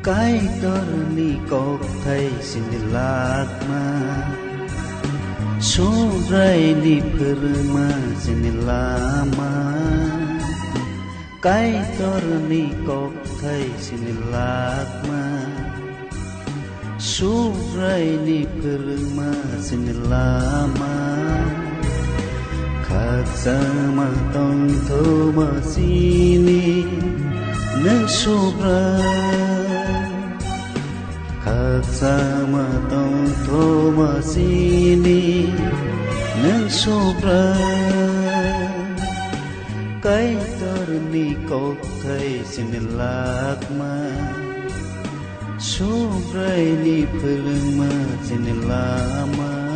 cái tơ ni có thấy xin lạc mà số ray ni perma xin lama cái tơ ni có thấy xin lạc mà số ray ni perma xin lama khát sama tông thô mà sini nâng số khát sama tông thô mà sini nâng số cái tơ ni có thấy xin lạc mà số ray ni perma xin lama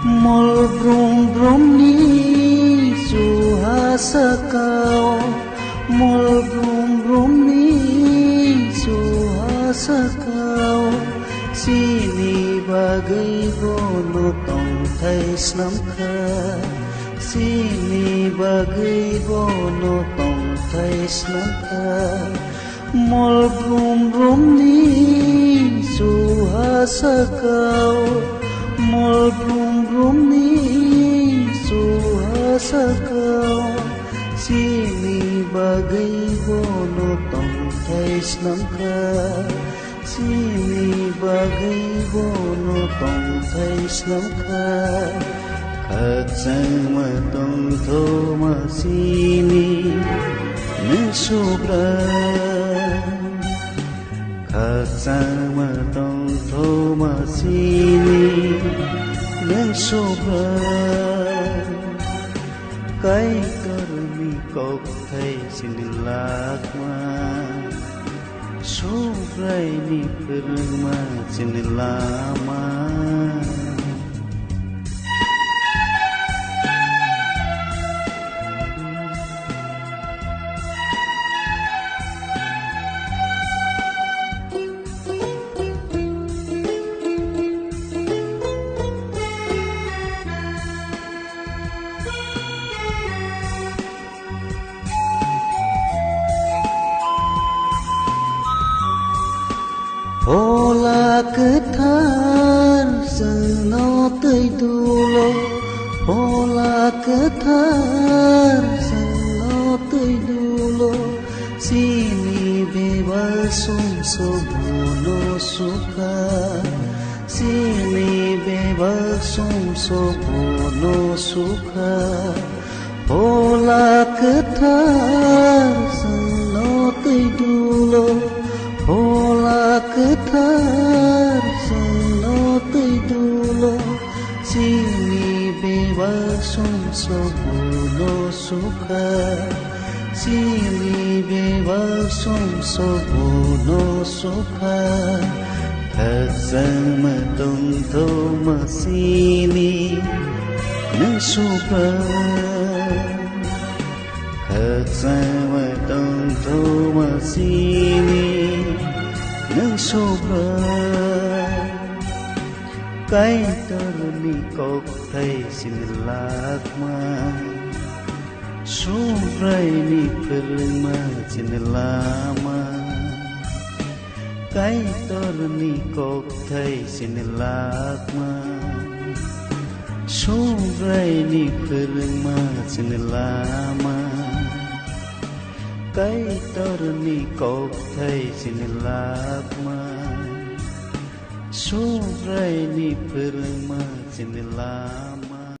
Mol brum brum ni suhasa kau Mol brum brum ni suhasa kau Sini bagai bono tong thai snam kha Sini bagai bono tong thai snam kha Mol brum brum ni suhasa kau Mol brum brum ni suhasa kau Sini bagai bono tong thai snam kha Sini bagai bono tong thai snam kha khát sama tong tho ma sini nâng sobra khát sama tong tho ma sini nâng sobra cái karmi có thấy xin lạc mà số ray ni perma xin lama Pola ketar seno tei dulo Pola ketar seno tei dulo Sini bebas sobono suka Sini bebas sobono suka Pola ketar seno tei dulo Pola ketar seno tei dulo Sini bebas sobono suka Sini bebas sobono suka khát sama tong tho ma sini nâng sobra khát sama tong tho ma sini nâng sobra cái tơ ni có thấy xin lạc mà số ray ni perma xin lama cái tơ ni có thấy xin lạc mà số ray ni perma xin lama cái tơ ni có thấy xin lạc mà số ray ni perma xin lama